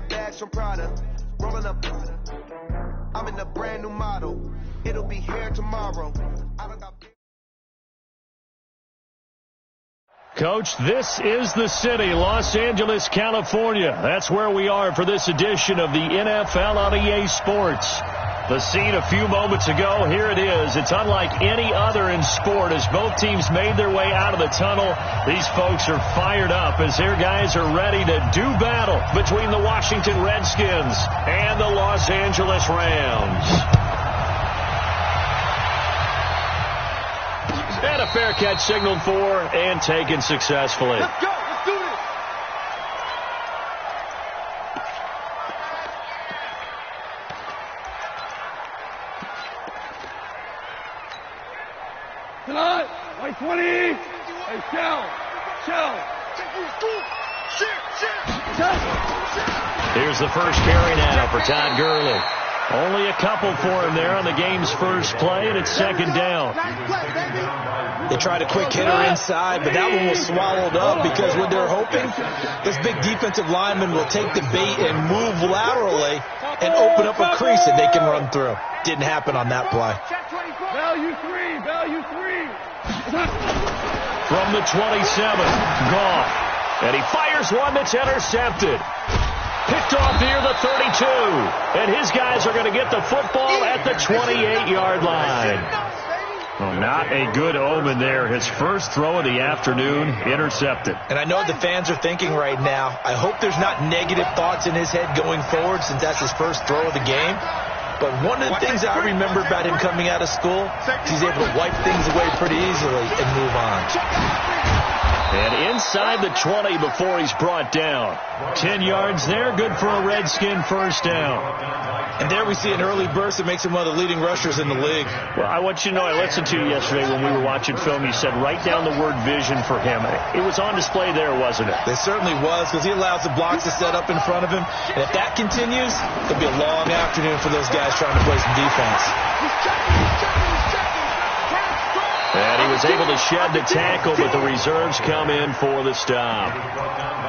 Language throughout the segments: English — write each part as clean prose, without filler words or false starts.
got bags from Prada, rolling up. I'm in a brand new model. It'll be here tomorrow. I don't got. Coach, this is the city, Los Angeles, California. That's where we are for this edition of the NFL on EA Sports. The scene a few moments ago, here it is. It's unlike any other in sport as both teams made their way out of the tunnel. These folks are fired up as their guys are ready to do battle between the Washington Redskins and the Los Angeles Rams. And a fair catch signaled for and taken successfully. Let's go. Let's do this. Tonight, like 20. Hey, shell. Here's the first carry now for Todd Gurley. Only a couple for him there on the game's first play, and it's second down. They tried a quick hitter inside, but that one was swallowed up because what they're hoping, this big defensive lineman will take the bait and move laterally and open up a crease that they can run through. Didn't happen on that play. Value three. From the 27, gone. And he fires one that's intercepted. Picked off near the 32. And his guys are going to get the football at the 28-yard line. Well, not a good omen there. His first throw of the afternoon, intercepted. And I know what the fans are thinking right now. I hope there's not negative thoughts in his head going forward since that's his first throw of the game. But one of the things I remember about him coming out of school, he's able to wipe things away pretty easily and move on. And inside the 20 before he's brought down. 10 yards there, good for a Redskin first down. And there we see an early burst that makes him one of the leading rushers in the league. Well, I want you to know, I listened to you yesterday when we were watching film. You said write down the word vision for him. It was on display there, wasn't it? It certainly was, because he allows the blocks to set up in front of him. And if that continues, it'll be a long afternoon for those guys trying to play some defense. And he was able to shed the tackle, but the reserves come in for the stop.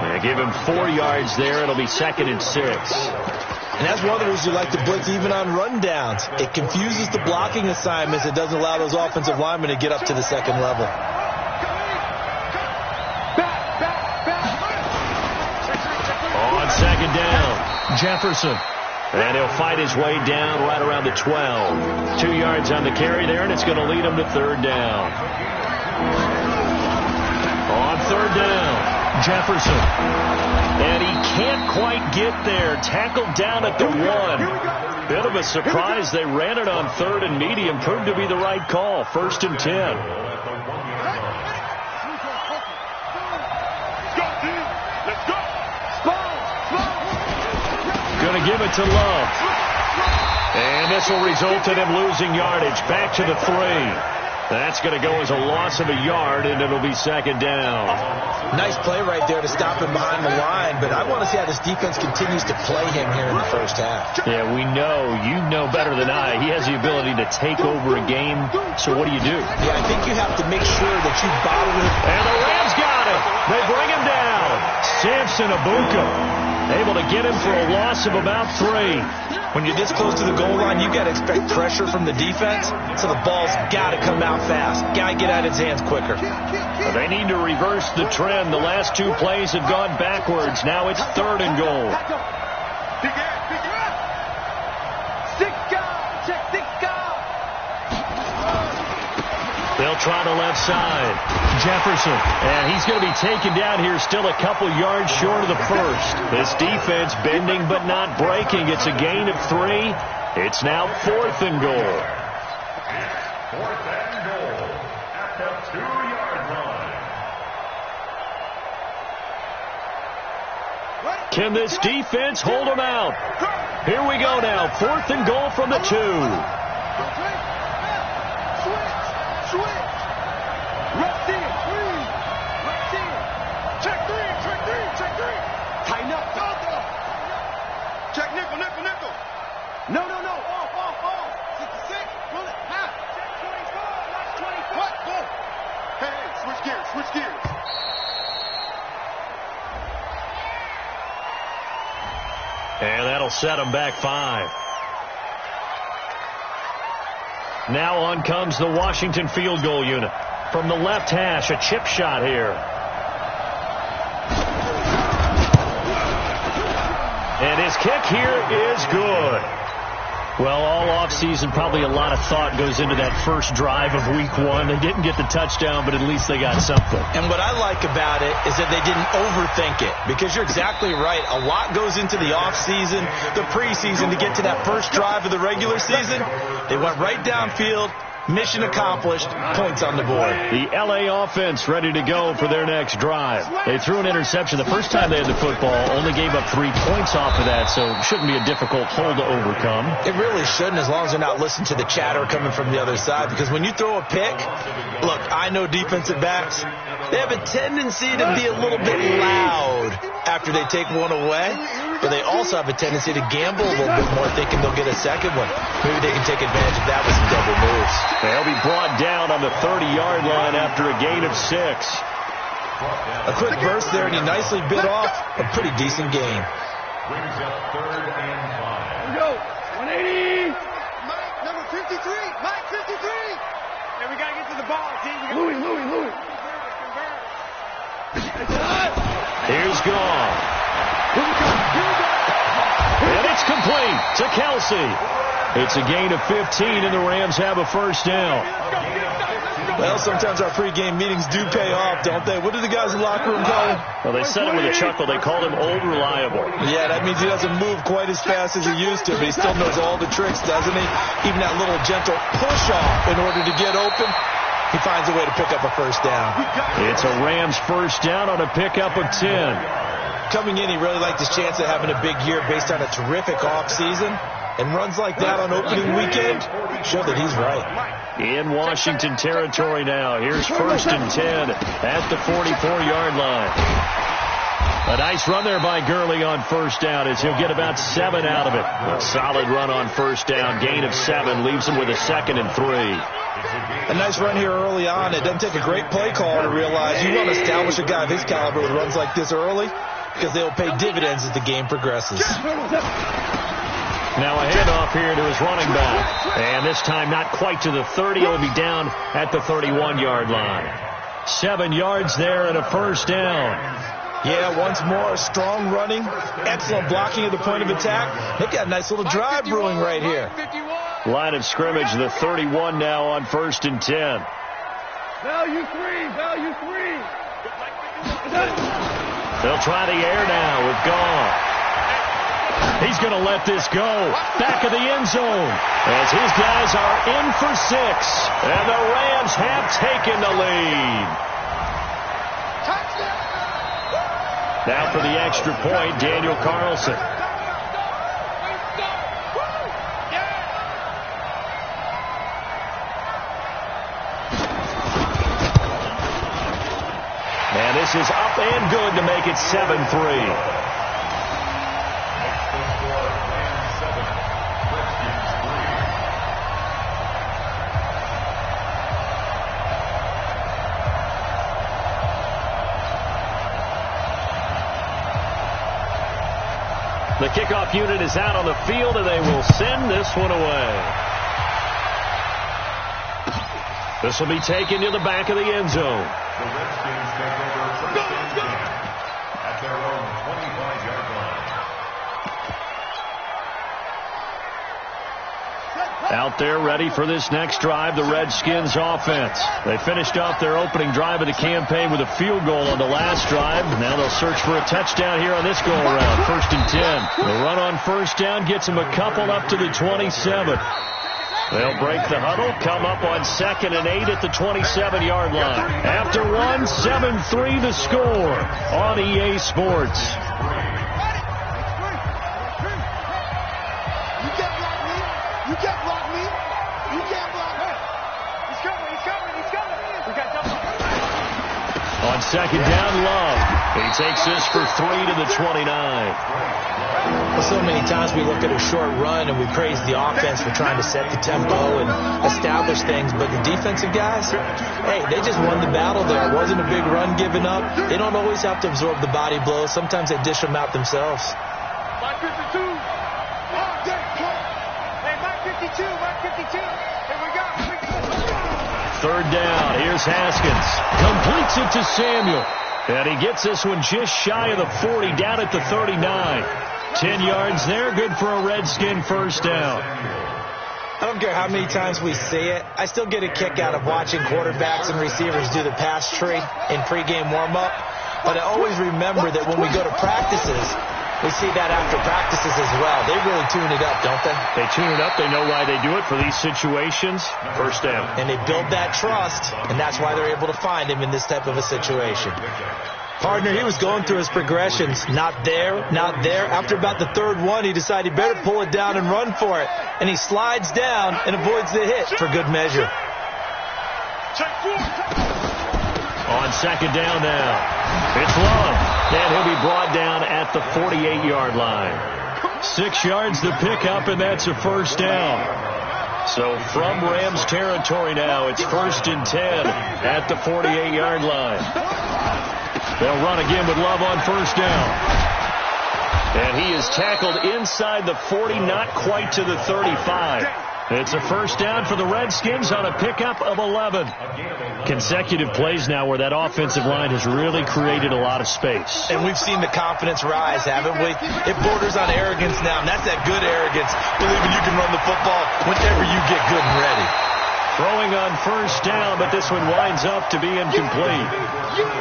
They give him 4 yards there. It'll be 2nd and 6. And that's one of the reasons you like to blitz even on rundowns. It confuses the blocking assignments. It doesn't allow those offensive linemen to get up to the second level. On second down, Jefferson. And he'll fight his way down right around the 12. 2 yards on the carry there, and it's going to lead him to third down. On third down, Jefferson. And he can't quite get there. Tackled down at the 1. Bit of a surprise. They ran it on 3rd and medium. Proved to be the right call. 1st and 10. Going to give it to Love. And this will result in him losing yardage. Back to the 3. That's going to go as a loss of a yard, and it'll be second down. Nice play right there to stop him behind the line, but I want to see how this defense continues to play him here in the first half. Yeah, we know. You know better than I. He has the ability to take over a game, so what do? Yeah, I think you have to make sure that you bottle him. And the Rams got him. They bring him down. Samson Abuka able to get him for a loss of about 3. When you're this close to the goal line, you've got to expect pressure from the defense, so the ball's got to come out fast. Got to get out of his hands quicker. They need to reverse the trend. The last 2 plays have gone backwards. Now it's 3rd and goal. They'll try the left side. Jefferson. And he's going to be taken down here still a couple yards short of the first. This defense bending but not breaking. It's a gain of 3. It's now 4th and goal. 4th and goal at the 2-yard line. Can this defense hold them out? Here we go now. 4th and goal from the 2. Switch gears. And that'll set them back 5. Now on comes the Washington field goal unit. From the left hash, a chip shot here. And his kick here is good. Well, all offseason, probably a lot of thought goes into that first drive of week 1. They didn't get the touchdown, but at least they got something. And what I like about it is that they didn't overthink it, because you're exactly right. A lot goes into the offseason, the preseason, to get to that first drive of the regular season. They went right downfield. Mission accomplished. Points on the board. The L.A. offense ready to go for their next drive. They threw an interception the first time they had the football, only gave up 3 points off of that, so it shouldn't be a difficult hole to overcome. It really shouldn't, as long as they're not listening to the chatter coming from the other side, because when you throw a pick, look, I know defensive backs, they have a tendency to be a little bit loud after they take one away, but they also have a tendency to gamble a little bit more, thinking they'll get a second one. Maybe they can take advantage of that with some double moves. They'll be brought down on the 30-yard line after a gain of 6. A quick burst there, and he nicely bit off a pretty decent gain. Brings up 3rd and 5. Here we go. 180. Mike, number 53. Mike, 53. Hey, we got to get to the ball, team. Louis. Here's Gone. And it's complete to Kelsey. It's a gain of 15, and the Rams have a first down. Well, sometimes our pregame meetings do pay off, don't they? What do the guys in the locker room call him? Well, they said it with a chuckle. They called him Old Reliable. Yeah, that means he doesn't move quite as fast as he used to, but he still knows all the tricks, doesn't he? Even that little gentle push-off in order to get open, he finds a way to pick up a first down. It's a Rams first down on a pickup of 10. Coming in, he really liked his chance of having a big year based on a terrific offseason. And runs like that on opening weekend show that he's right. In Washington territory now. Here's 1st and 10 at the 44-yard line. A nice run there by Gurley on first down as he'll get about 7 out of it. A solid run on first down. Gain of 7 leaves him with a 2nd and 3. A nice run here early on. It doesn't take a great play caller to realize you want to establish a guy of his caliber with runs like this early, because they'll pay dividends as the game progresses. Now a handoff here to his running back. And this time not quite to the 30. He'll be down at the 31-yard line. 7 yards there and a first down. Yeah, once more, strong running, excellent blocking at the point of attack. They've got a nice little drive brewing right here. Line of scrimmage, the 31 now on 1st and 10. Value 3. They'll try the air now with Gone. He's going to let this go. Back of the end zone as his guys are in for 6. And the Rams have taken the lead. Now for the extra point, Daniel Carlson. And this is up and good to make it 7-3. The kickoff unit is out on the field, and they will send this one away. This will be taken to the back of the end zone. The Redskins take over first and 10 at their own 25-yard line. Out there ready for this next drive, the Redskins offense. They finished off their opening drive of the campaign with a field goal on the last drive. Now they'll search for a touchdown here on this go-around. 1st and 10. The run on first down gets them a couple up to the 27. They'll break the huddle, come up on 2nd and 8 at the 27-yard line. After one, 7-3 the score on EA Sports. On 2nd down, Love. He takes this for 3 to the 29. Well, so many times we look at a short run and we praise the offense for trying to set the tempo and establish things, but the defensive guys, hey, they just won the battle there. It wasn't a big run given up. They don't always have to absorb the body blows. Sometimes they dish them out themselves. Mark 52. Hey, Mark 52. Mark 52. Here we go. Third down. Here's Haskins. Completes it to Samuel. And he gets this one just shy of the 40, down at the 39. 10 yards there. Good for a Redskin first down. I don't care how many times we see it. I still get a kick out of watching quarterbacks and receivers do the pass tree in pregame warm-up. But I always remember that when we go to practices, we see that after practices as well. They really tune it up, don't they? They tune it up. They know why they do it for these situations. First down. And they build that trust, and that's why they're able to find him in this type of a situation. Partner, he was going through his progressions. Not there, not there. After about the third one, he decided he better pull it down and run for it. And he slides down and avoids the hit for good measure. On second down now. It's Love. And he'll be brought down at the 48-yard line. 6 yards to pick up, and that's a first down. So from Rams territory now, it's 1st and 10 at the 48-yard line. They'll run again with Love on first down. And he is tackled inside the 40, not quite to the 35. It's a first down for the Redskins on a pickup of 11. Consecutive plays now where that offensive line has really created a lot of space. And we've seen the confidence rise, haven't we? It borders on arrogance now, and that's that good arrogance, believing you can run the football whenever you get good and ready. Throwing on first down, but this one winds up to be incomplete.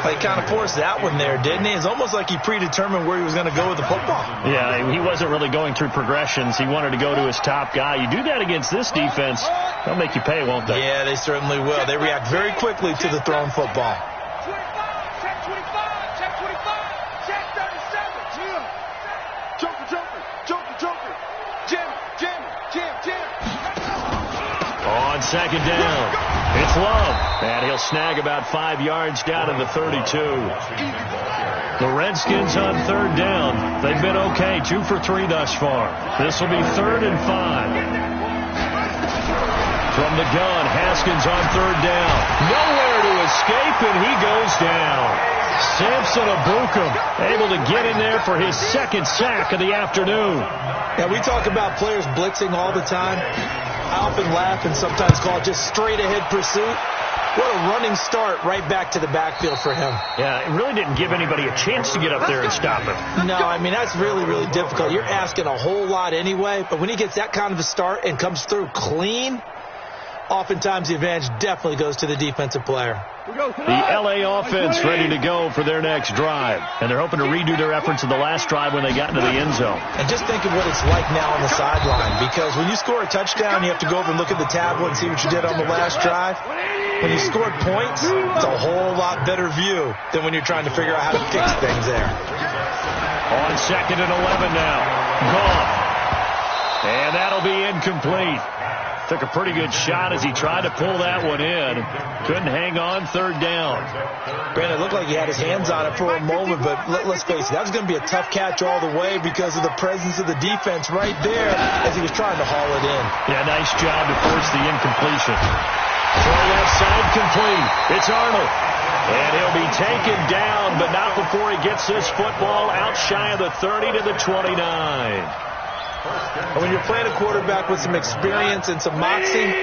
He kind of forced that one there, didn't he? It's almost like he predetermined where he was going to go with the football. Yeah, he wasn't really going through progressions. He wanted to go to his top guy. You do that against this defense, they'll make you pay, won't they? Yeah, they certainly will. They react very quickly to the thrown football. Check 25. Check 25. Check 37. Joker. Jim. On second down, it's Love, and he'll snag about 5 yards down to the 32. The Redskins on third down. They've been okay, 2 for 3 thus far. This will be 3rd and 5. From the gun, Haskins on third down. Nowhere to escape, and he goes down. Samson Abukum able to get in there for his 2nd sack of the afternoon. Yeah, we talk about players blitzing all the time. I often laugh and sometimes call it just straight-ahead pursuit. What a running start right back to the backfield for him. Yeah, it really didn't give anybody a chance to get up there and stop him. No, I mean, that's really, really difficult. You're asking a whole lot anyway, but when he gets that kind of a start and comes through clean, oftentimes the advantage definitely goes to the defensive player. The L.A. offense ready to go for their next drive. And they're hoping to redo their efforts in the last drive when they got into the end zone. And just think of what it's like now on the sideline. Because when you score a touchdown, you have to go over and look at the tablet and see what you did on the last drive. When you scored points, it's a whole lot better view than when you're trying to figure out how to fix things there. On 2nd and 11 now. Gone. And that'll be incomplete. Took a pretty good shot as he tried to pull that one in. Couldn't hang on, 3rd down. Granted, it looked like he had his hands on it for a moment, but let's face it, that was going to be a tough catch all the way because of the presence of the defense right there as he was trying to haul it in. Yeah, nice job to force the incompletion. Throw left side complete. It's Arnold. And he'll be taken down, but not before he gets this football out shy of the 30 to the 29. When you're playing a quarterback with some experience and some moxie,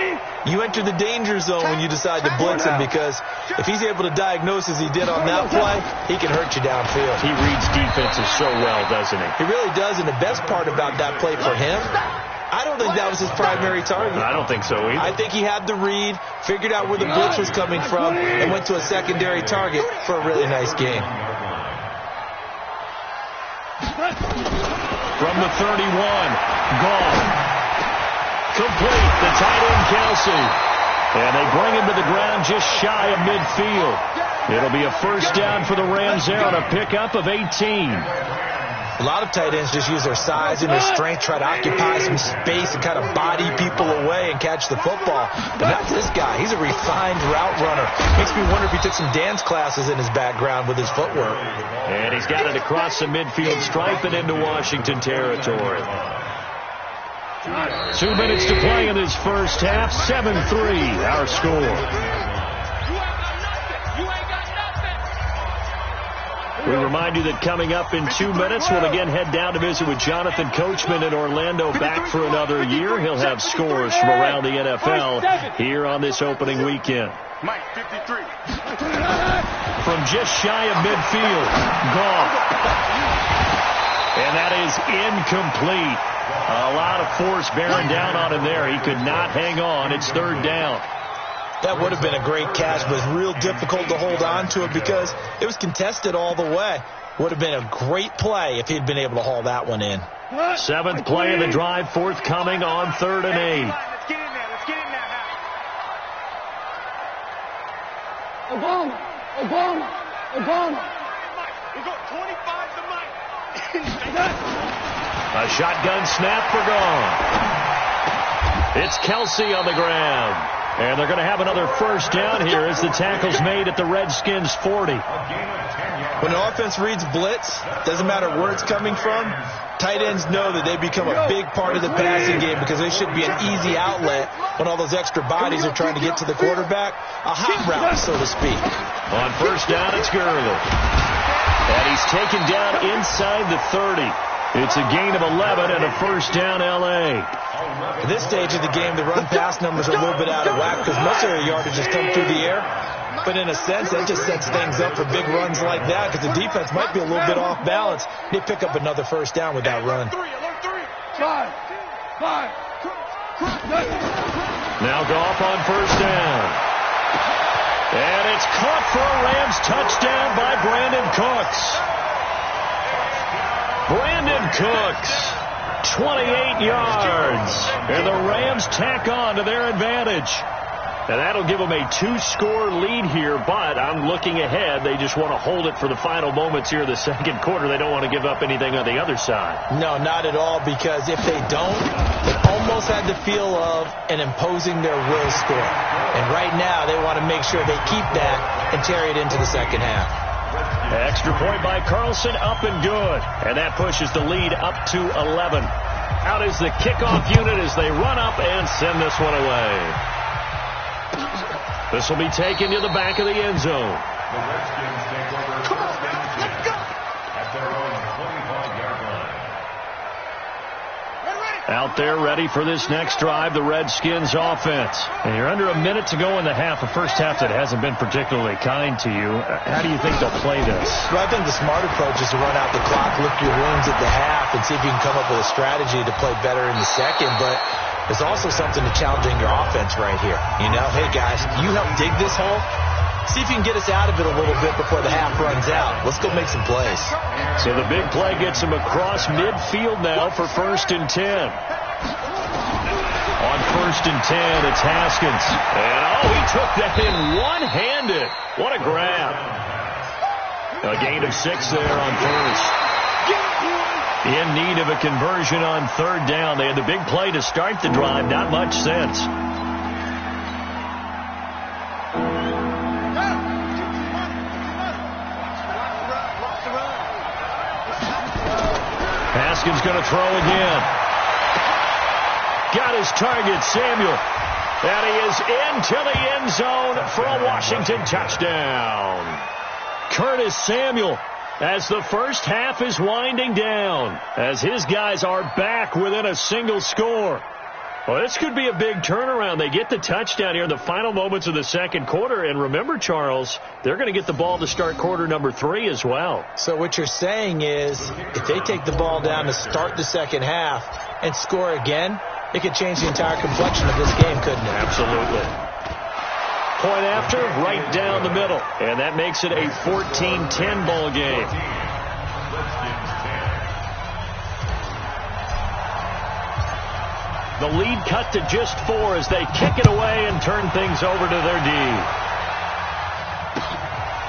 you enter the danger zone when you decide to blitz him, because if he's able to diagnose as he did on that play, he can hurt you downfield. He reads defenses so well, doesn't he? He really does, and the best part about that play for him, I don't think that was his primary target. I don't think so either. I think he had the read, figured out where the blitz was coming from, and went to a secondary target for a really nice game. From the 31, gone. Complete, the tight end Kelsey. And they bring him to the ground just shy of midfield. It'll be a first down for the Rams there on a pickup of 18. A lot of tight ends just use their size and their strength, try to occupy some space and kind of body people away and catch the football. But that's this guy. He's a refined route runner. Makes me wonder if he took some dance classes in his background with his footwork. And he's got it across the midfield stripe and into Washington territory. 2 minutes to play in this first half. 7-3, our score. We remind you that coming up in 2 minutes, we'll again head down to visit with Jonathan Coachman in Orlando, back for another year. He'll have scores from around the NFL here on this opening weekend. Mike, 53. From just shy of midfield, Goff. And that is incomplete. A lot of force bearing down on him there. He could not hang on. It's third down. That would have been a great catch, but it's real difficult to hold on to it because it was contested all the way. Would have been a great play if he'd been able to haul that one in. 7th play of the drive, forthcoming on 3rd and 8. Let's get in there. Let's get in there now. Obama. We go 25 to Mike. A shotgun snap for Goff. It's Kelsey on the ground. And they're going to have another first down here as the tackle's made at the Redskins' 40. When the offense reads blitz, doesn't matter where it's coming from, tight ends know that they become a big part of the passing game because they should be an easy outlet when all those extra bodies are trying to get to the quarterback. A hot route, so to speak. On first down, it's GuRu. And he's taken down inside the 30. It's a gain of 11 and a first down, L.A. At this stage of the game, the run-pass numbers are a little bit out of whack because most of their yardage has come through the air. But in a sense, that just sets things up for big runs like that because the defense might be a little bit off balance. They pick up another first down with that run. Now Goff on first down. And it's caught for a Rams touchdown by Brandon Cooks. Brandon Cooks, 28 yards. And the Rams tack on to their advantage. And that'll give them a 2-score lead here, but I'm looking ahead. They just want to hold it for the final moments here in the second quarter. They don't want to give up anything on the other side. No, not at all, because if they don't, they almost had the feel of an imposing their will score. And right now, they want to make sure they keep that and carry it into the second half. Extra point by Carlson, up and good. And that pushes the lead up to 11. Out is the kickoff unit as they run up and send this one away. This will be taken to the back of the end zone. The Redskins take over first and 10 at their own 25-yard line. Out there ready for this next drive, the Redskins offense. And you're under a minute to go in the half, a first half that hasn't been particularly kind to you. How do you think they'll play this? Well, I think the smart approach is to run out the clock, lick your wounds at the half, and see if you can come up with a strategy to play better in the second. But there's also something to challenging your offense right here. You know, hey, guys, you help dig this hole. See if you can get us out of it a little bit before the half runs out. Let's go make some plays. So the big play gets him across midfield now for first and 10. On first and 10, it's Haskins. And, he took that in one-handed. What a grab. A gain of 6 there on first. In need of a conversion on third down. They had the big play to start the drive. Not much sense. Haskins going to throw again. Got his target, Samuel. And he is into the end zone for a Washington touchdown. Curtis Samuel, as the first half is winding down, as his guys are back within a single score. Well, this could be a big turnaround. They get the touchdown here in the final moments of the second quarter. And remember, Charles, they're going to get the ball to start quarter number 3 as well. So what you're saying is if they take the ball down to start the second half and score again, it could change the entire complexion of this game, couldn't it? Absolutely. Point after, right down the middle. And that makes it a 14-10 ball game. The lead cut to just 4 as they kick it away and turn things over to their D.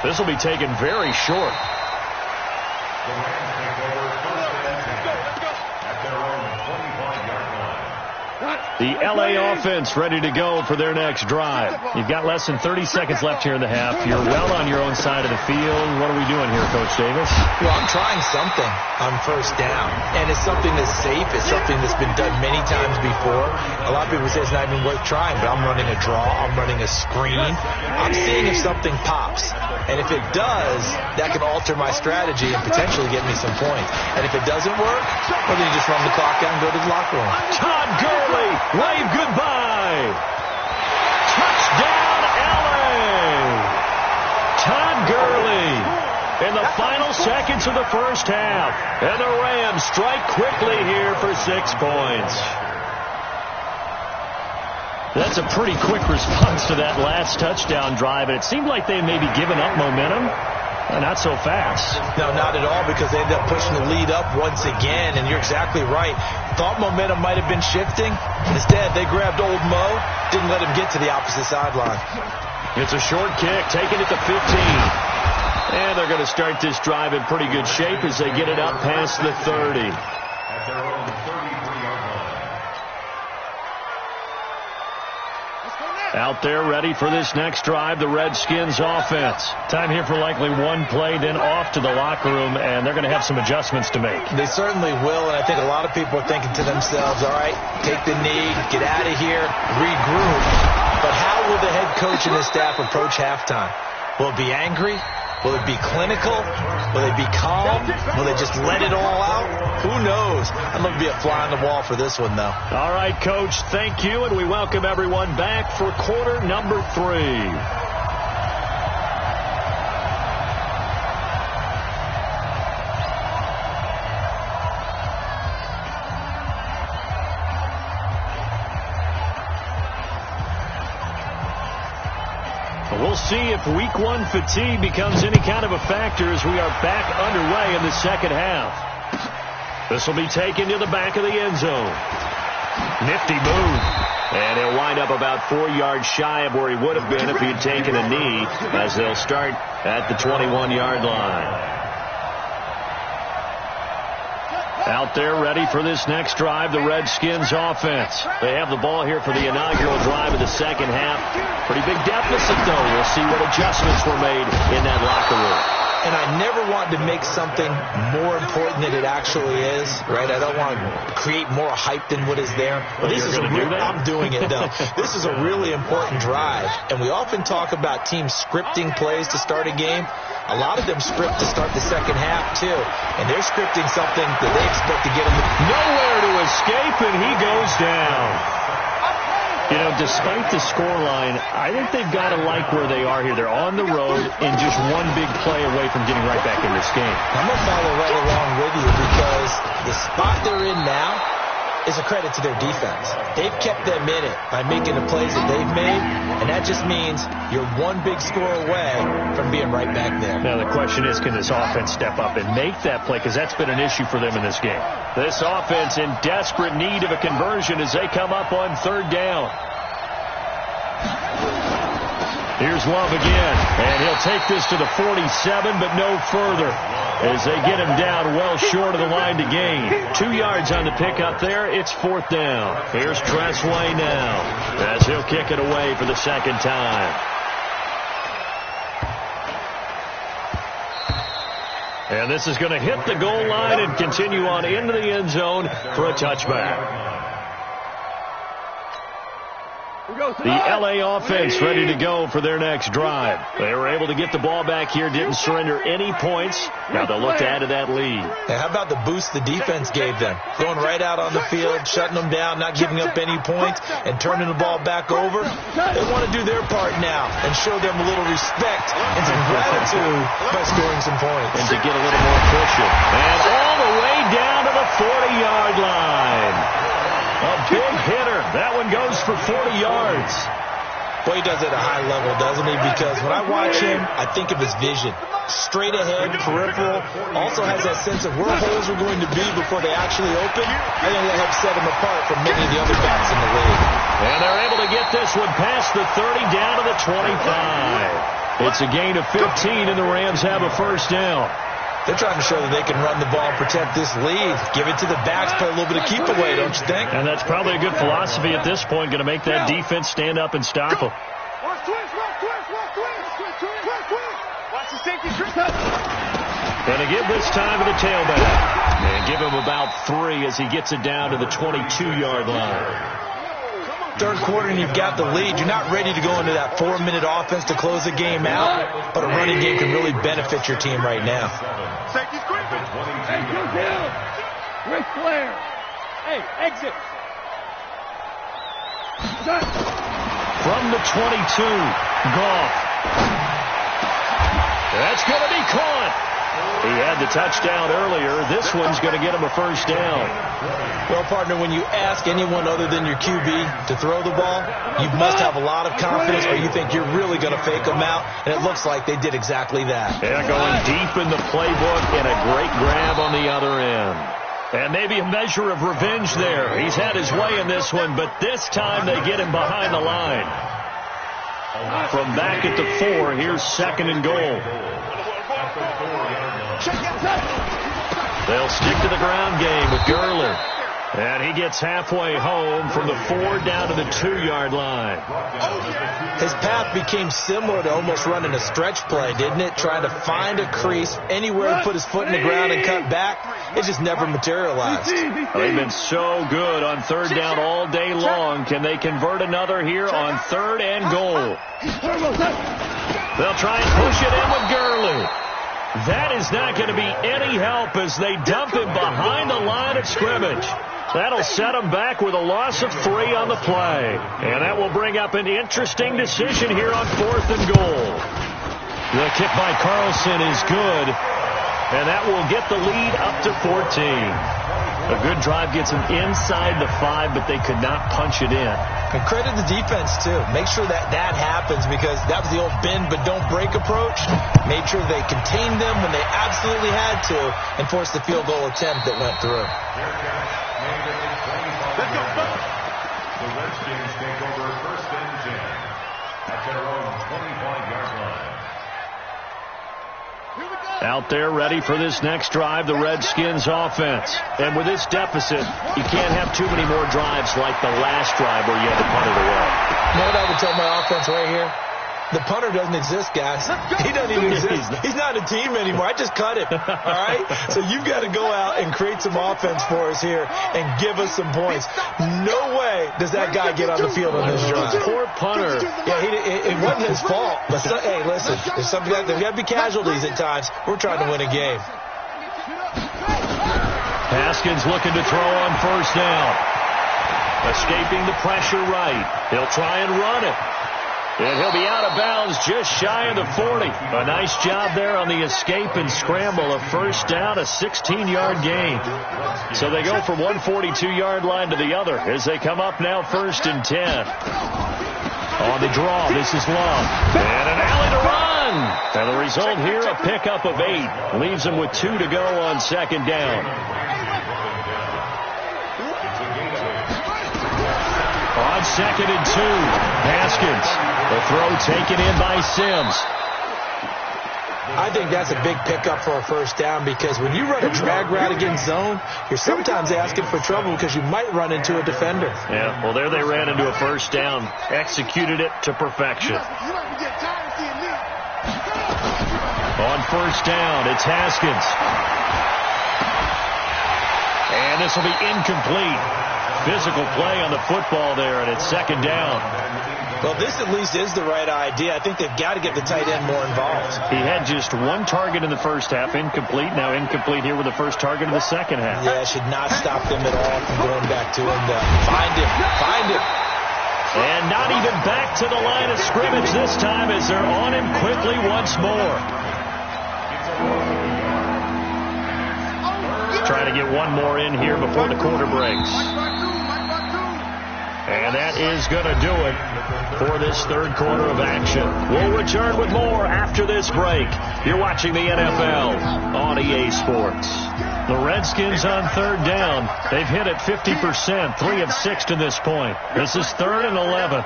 This will be taken very short. The Rams take over first and 10 at their own 25-yard line. The LA offense ready to go for their next drive. You've got less than 30 seconds left here in the half. You're well on your own side of the field. What are we doing here, Coach Davis? Well, I'm trying something on first down, and it's something that's safe. It's something that's been done many times before. A lot of people say it's not even worth trying, but I'm running a draw. I'm running a screen. I'm seeing if something pops. And if it does, that can alter my strategy and potentially get me some points. And if it doesn't work, well, then you just run the clock down and go to the locker room. Todd Gurley, wave goodbye. Touchdown, LA. Todd Gurley in the final seconds of the first half. And the Rams strike quickly here for 6 points. That's a pretty quick response to that last touchdown drive. And it seemed like they may be giving up momentum. Not so fast. No, not at all, because they ended up pushing the lead up once again, and you're exactly right. Thought momentum might have been shifting. Instead, they grabbed old Mo, didn't let him get to the opposite sideline. It's a short kick, taking it to 15. And they're going to start this drive in pretty good shape as they get it up past the 30. At their own 33-yard line. Out there ready for this next drive, the Redskins offense. Time here for likely one play, then off to the locker room, and they're going to have some adjustments to make. They certainly will, and I think a lot of people are thinking to themselves, all right, take the knee, get out of here, regroup. But how will the head coach and his staff approach halftime? Will it be angry? Will it be clinical? Will they be calm? Will they just let it all out? Who knows? I'm going to be a fly on the wall for this one, though. All right, Coach, thank you, and we welcome everyone back for quarter number 3. We'll see if week 1 fatigue becomes any kind of a factor as we are back underway in the second half. This will be taken to the back of the end zone. Nifty move. And he'll wind up about 4 yards shy of where he would have been if he had taken a knee, as they'll start at the 21-yard line. Out there ready for this next drive, the Redskins offense. They have the ball here for the inaugural drive of the second half. Pretty big deficit, though. We'll see what adjustments were made in that locker room. And I never want to make something more important than it actually is, right? I don't want to create more hype than what is there. But this is I'm doing it, though. This is a really important drive. And we often talk about teams scripting plays to start a game. A lot of them script to start the second half, too. And they're scripting something that they expect to get them. Nowhere to escape, and he goes down. You know, despite the scoreline, I think they've got to like where they are here. They're on the road and just one big play away from getting right back in this game. I'm going to follow right along with you because the spot they're in now is a credit to their defense. They've kept them in it by making the plays that they've made, and that just means you're one big score away from being right back there. Now, the question is, can this offense step up and make that play? Because that's been an issue for them in this game. This offense in desperate need of a conversion as they come up on third down. Here's Love again, and he'll take this to the 47, but no further, as they get him down well short of the line to gain. 2 yards on the pickup there. It's fourth down. Here's Tressway now, as he'll kick it away for the second time. And this is going to hit the goal line and continue on into the end zone for a touchback. The LA offense ready to go for their next drive. They were able to get the ball back here, didn't surrender any points. Now they'll look to add to that lead. Hey, how about the boost the defense gave them? Going right out on the field, shutting them down, not giving up any points, and turning the ball back over. They want to do their part now and show them a little respect and some gratitude by scoring some points. And to get a little more cushion. And all the way down to the 40-yard line. A big hitter. That one goes for 40 yards. Boy, he does it at a high level, doesn't he? Because when I watch him, I think of his vision. Straight ahead, peripheral. Also has that sense of where holes are going to be before they actually open. I think that helps set him apart from many of the other backs in the league. And they're able to get this one past the 30 down to the 25. It's a gain of 15, and the Rams have a first down. They're trying to show that they can run the ball and protect this lead. Give it to the backs, play a little bit of keep away, don't you think? And that's probably a good philosophy at this point, going to make that defense stand up and stop them. Watch the safety trick. Going to give this time to the tailback. And give him about 3 as he gets it down to the 22-yard line. Third quarter and you've got the lead. You're not ready to go into that 4-minute offense to close the game out, but a running game can really benefit your team right now. Safety's creeping. Hey, go down. Ric Flair. Hey, exit. From the 22, Goff. That's going to be caught. He had the touchdown earlier. This one's going to get him a first down. Well, partner, when you ask anyone other than your QB to throw the ball, you must have a lot of confidence or you think you're really going to fake them out, and it looks like they did exactly that. Yeah, going deep in the playbook and a great grab on the other end. And maybe a measure of revenge there. He's had his way in this one, but this time they get him behind the line. From back at the 4, here's 2nd and goal. They'll stick to the ground game with Gurley. And he gets halfway home from the 4 down to the 2-yard line. His path became similar to almost running a stretch play, didn't it? Trying to find a crease anywhere to put his foot in the ground and cut back. It just never materialized. They've been so good on 3rd down all day long. Can they convert another here on 3rd and goal? They'll try and push it in with Gurley. That is not going to be any help as they dump him behind the line of scrimmage. That'll set him back with a loss of 3 on the play. And that will bring up an interesting decision here on 4th and goal. The kick by Carlson is good, and that will get the lead up to 14. A good drive gets them inside the 5, but they could not punch it in. And credit the defense, too. Make sure that happens because that was the old bend but don't break approach. Made sure they contained them when they absolutely had to and forced the field goal attempt that went through. Let's go. The Redskins take over 1st and 10 at their own 25-yard line. Out there ready for this next drive, the Redskins offense. And with this deficit, you can't have too many more drives like the last drive where you had to punt it away. You know what I would tell my offense right here? The punter doesn't exist, guys. He doesn't even exist. He's not a team anymore. I just cut him. All right? So you've got to go out and create some offense for us here and give us some points. No way does that guy get on the field on this drive. Poor punter. Yeah, it wasn't his fault. But hey, listen, there's got to be casualties at times. We're trying to win a game. Haskins looking to throw on 1st down. Escaping the pressure right. He'll try and run it. And he'll be out of bounds just shy of the 40. A nice job there on the escape and scramble. A 1st down, a 16-yard gain. So they go from one 42-yard line to the other as they come up now 1st and 10. On the draw, this is Long. And an alley to run. And the result here, a pickup of 8. Leaves them with 2 to go on 2nd down. On 2nd and 2, Haskins. The throw taken in by Sims. I think that's a big pickup for a 1st down because when you run a drag route against zone, you're sometimes asking for trouble because you might run into a defender. Yeah, well, there they ran into a 1st down. Executed it to perfection. On 1st down, it's Haskins. And this will be incomplete. Physical play on the football there, and it's 2nd down. Well, this at least is the right idea. I think they've got to get the tight end more involved. He had just 1 target in the 1st half, incomplete. Now incomplete here with the 1st target in the 2nd half. Yeah, it should not stop them at all from going back to him. Find him. And not even back to the line of scrimmage this time as they're on him quickly once more. Trying to get 1 more in here before the quarter breaks. And that is going to do it for this 3rd quarter of action. We'll return with more after this break. You're watching the NFL on EA Sports. The Redskins on 3rd down. They've hit it 50%, 3 of 6 to this point. This is 3rd and 11.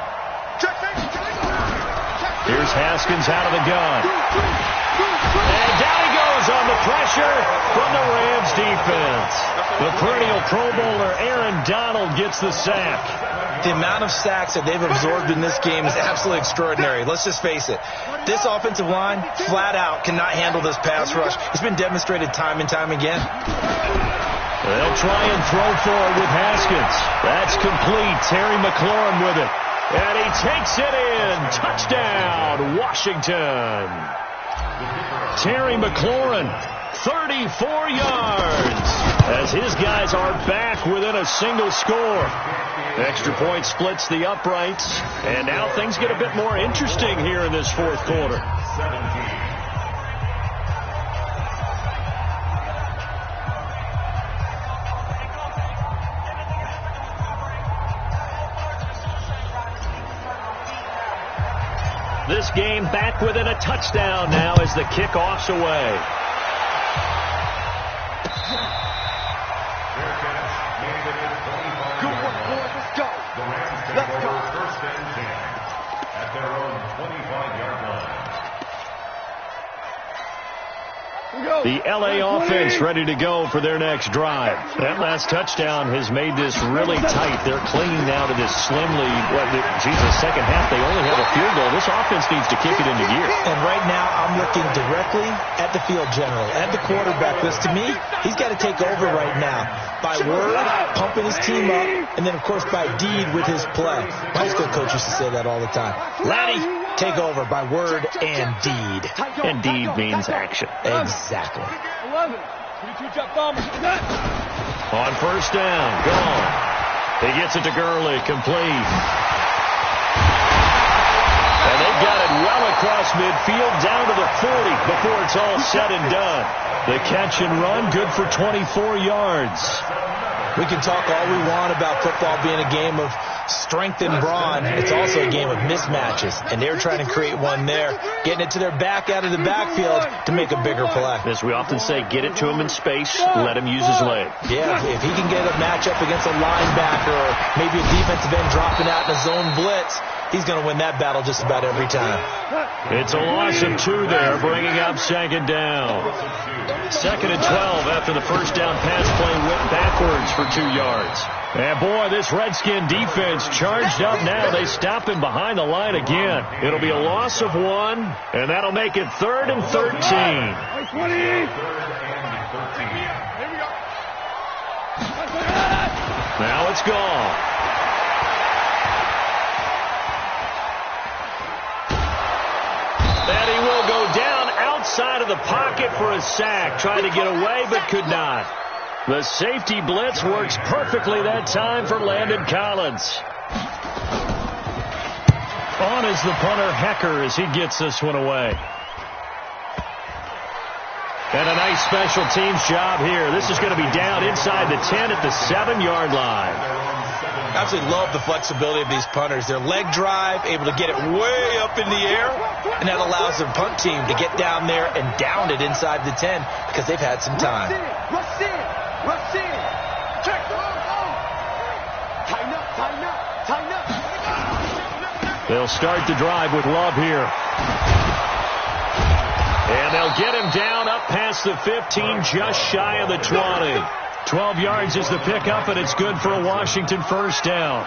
Here's Haskins out of the gun. And down he goes on the pressure from the Rams defense. The perennial Pro Bowler Aaron Donald gets the sack. The amount of sacks that they've absorbed in this game is absolutely extraordinary. Let's just face it. This offensive line, flat out, cannot handle this pass rush. It's been demonstrated time and time again. They'll try and throw forward with Haskins. That's complete. Terry McLaurin with it. And he takes it in. Touchdown, Washington. Terry McLaurin, 34 yards. As his guys are back within a single score. Extra point splits the uprights. And now things get a bit more interesting here in this fourth quarter. This game back within a touchdown now as the kickoff's away. Good work, boys. Let's go. The Rams take over first and 10 at their own 25-yard line. The L.A. offense ready to go for their next drive. That last touchdown has made this really tight. They're clinging now to this slim lead. Second half, they only have a field goal. This offense needs to kick it into gear. And right now, I'm looking directly at the field general, at the quarterback. Because to me, he's got to take over right now. By word, pumping his team up, and then, of course, by deed with his play. My high school coach used to say that all the time. Laddie, take over by word and deed. And deed means action. Exactly. 11. 22 jump bomb. On first down, gone. He gets it to Gurley, complete. And they've got it well across midfield, down to the 40 before it's all said and done. The catch and run, good for 24 yards. We can talk all we want about football being a game of strength and brawn. It's also a game of mismatches, and they were trying to create one there, getting it to their back out of the backfield to make a bigger play. As we often say, get it to him in space, let him use his leg. Yeah, if he can get a matchup against a linebacker or maybe a defensive end dropping out in a zone blitz, he's going to win that battle just about every time. It's a loss of 2 there, bringing up second down. Second and 12 after the first down pass play went backwards for 2 yards. And boy, this Redskin defense charged up now. They stop him behind the line again. It'll be a loss of 1, and that'll make it 3rd and 13. Now it's gone. And he will go down outside of the pocket for a sack. Tried to get away, but could not. The safety blitz works perfectly that time for Landon Collins. On is the punter, Hecker, as he gets this one away. And a nice special teams job here. This is going to be down inside the 10 at the 7-yard line. I absolutely love the flexibility of these punters. Their leg drive, able to get it way up in the air, and that allows their punt team to get down there and down it inside the 10 because they've had some time. Rush in. Check. Tighten up. They'll start the drive with Love here. And they'll get him down up past the 15, just shy of the 20. 12 yards is the pickup, and it's good for a Washington first down.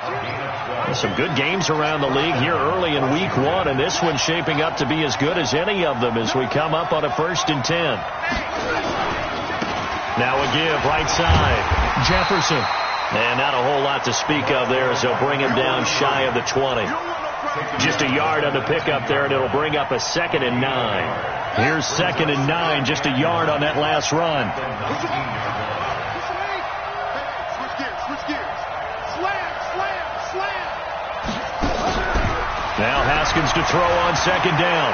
Some good games around the league here early in week 1, and this one's shaping up to be as good as any of them as we come up on a 1st and 10. Now a give, right side. Jefferson. And not a whole lot to speak of there as they'll bring him down shy of the 20. Just a yard on the pickup there, and it'll bring up a 2nd and 9. Here's 2nd and 9, just a yard on that last run. Now Haskins to throw on 2nd down.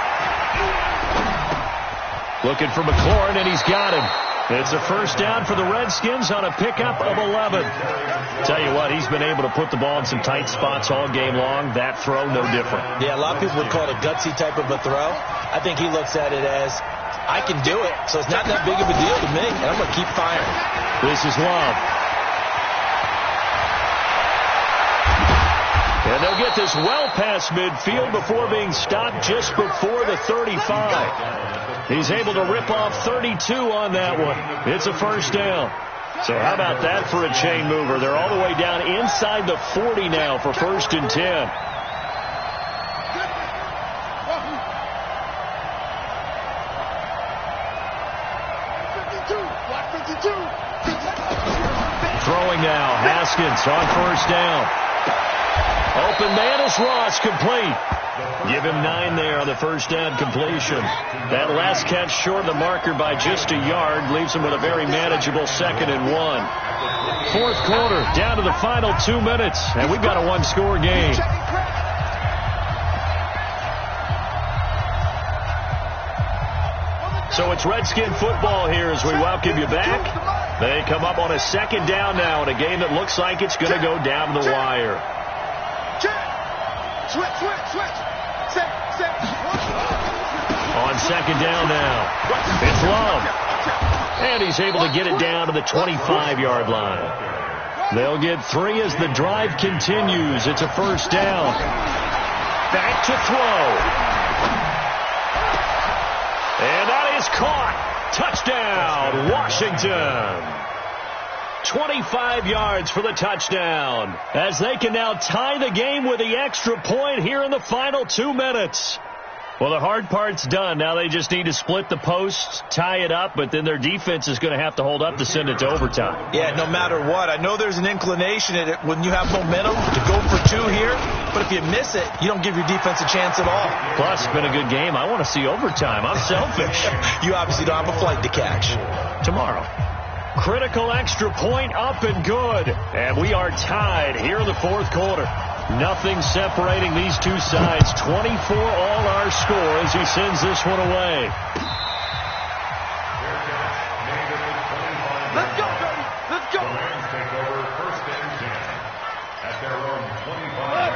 Looking for McLaurin, and he's got him. It's a first down for the Redskins on a pickup of 11. Tell you what, he's been able to put the ball in some tight spots all game long. That throw, no different. Yeah, a lot of people would call it a gutsy type of a throw. I think he looks at it as, I can do it, so it's not that big of a deal to me, and I'm going to keep firing. This is Love. And And they'll get this well past midfield before being stopped just before the 35. He's able to rip off 32 on that one. It's a first down. So how about that for a chain mover? They're all the way down inside the 40 now for 1st and 10. Throwing now, Haskins on 1st down. Open man is Ross, complete. Give him 9 there on the 1st down completion. That last catch short of the marker by just a yard leaves him with a very manageable 2nd and 1. 4th quarter, down to the final 2 minutes, and we've got a one-score game. So it's Redskin football here as we welcome you back. They come up on a 2nd down now in a game that looks like it's going to go down the wire. On 2nd down now, it's Love. And he's able to get it down to the 25-yard line. They'll get 3 as the drive continues. It's a 1st down. Back to throw. And that is caught. Touchdown, Washington. 25 yards for the touchdown, as they can now tie the game with the extra point here in the final 2 minutes. Well, the hard part's done. Now they just need to split the posts, tie it up, but then their defense is going to have to hold up to send it to overtime. Yeah, no matter what. I know there's an inclination in it when you have momentum to go for 2 here, but if you miss it, you don't give your defense a chance at all. Plus, it's been a good game. I want to see overtime. I'm selfish. You obviously don't have a flight to catch. Tomorrow. Critical extra point up and good. And we are tied here in the 4th quarter. Nothing separating these two sides. 24 all our score as he sends this one away. Let's go, baby. Let's go.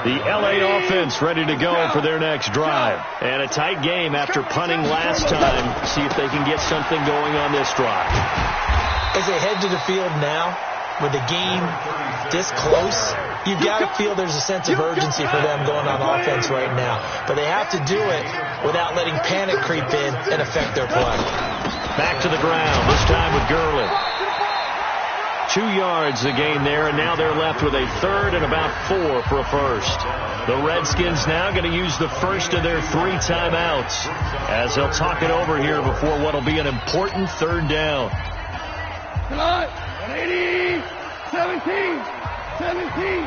The LA offense ready to go for their next drive. And a tight game after punting last time. See if they can get something going on this drive. As they head to the field now, with the game this close, you've got to feel there's a sense of urgency for them going on offense right now. But they have to do it without letting panic creep in and affect their play. Back to the ground, this time with Gurley. 2 yards the gain there, and now they're left with a 3rd and about 4 for a first. The Redskins now going to use the first of their 3 timeouts as they'll talk it over here before what will be an important 3rd down. 180, 17, 17,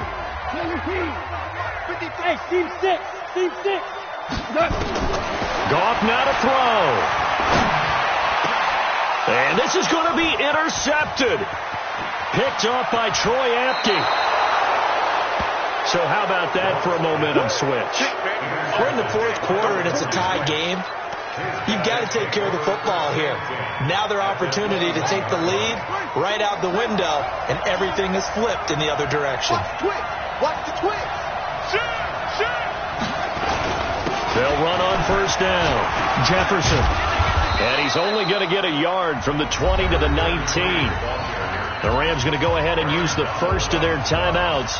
17. Hey, team 6, team 6. Goff now to throw. And this is going to be intercepted. Picked off by Troy Apke. So how about that for a momentum switch? We're in the 4th quarter and it's a tie game. You've got to take care of the football here. Now their opportunity to take the lead right out the window, and everything is flipped in the other direction. Watch the twist. They'll run on 1st down. Jefferson. And he's only going to get a yard from the 20 to the 19. The Rams going to go ahead and use the first of their timeouts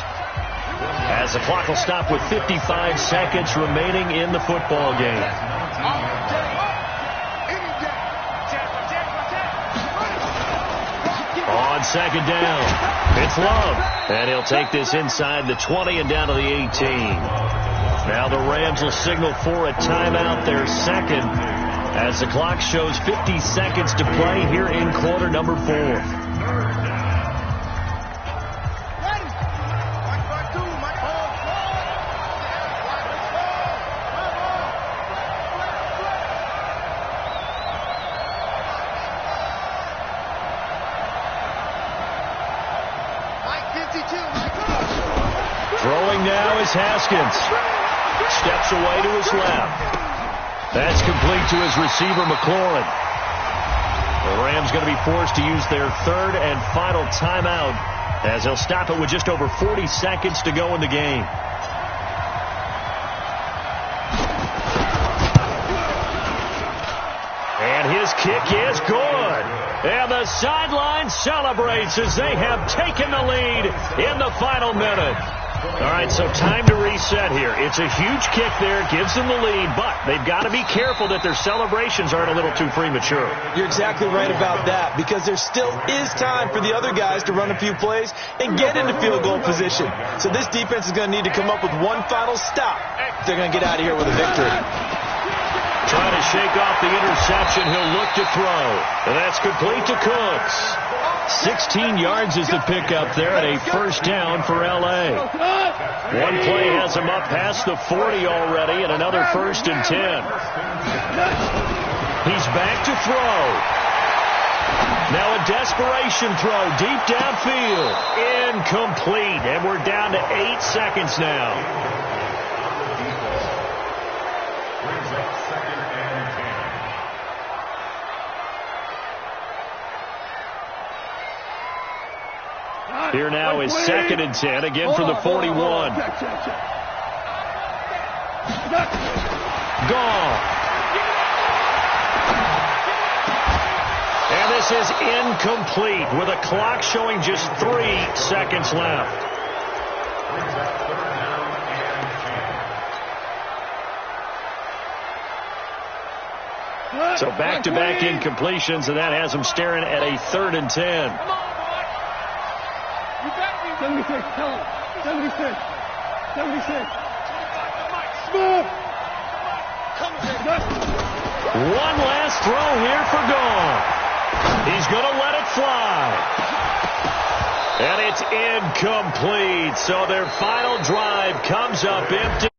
as the clock will stop with 55 seconds remaining in the football game. On 2nd down, it's Love. And he'll take this inside the 20 and down to the 18. Now the Rams will signal for a timeout, their 2nd, as the clock shows 50 seconds to play here in quarter number 4. Throwing now is Haskins. Steps away to his left. That's complete to his receiver, McLaurin. The Rams going to be forced to use their 3rd and final timeout as they'll stop it with just over 40 seconds to go in the game. And his kick is good. And the sideline celebrates as they have taken the lead in the final minute. All right, so time to reset here. It's a huge kick there, gives them the lead, but they've got to be careful that their celebrations aren't a little too premature. You're exactly right about that, because there still is time for the other guys to run a few plays and get into field goal position. So this defense is going to need to come up with one final stop if they're going to get out of here with a victory. Trying to shake off the interception. He'll look to throw. And that's complete to Cooks. 16 yards is the pickup there and a first down for L.A. One play has him up past the 40 already and another 1st and 10. He's back to throw. Now a desperation throw deep downfield. Incomplete. And we're down to 8 seconds now. Here now is 2nd and 10, again from the 41. Gone. And this is incomplete with a clock showing just 3 seconds left. So back-to-back incompletions, and that has them staring at a 3rd and 10. 76, tell him. 76. 76. Smooth. One last throw here for Gone. He's going to let it fly. And it's incomplete. So their final drive comes up empty.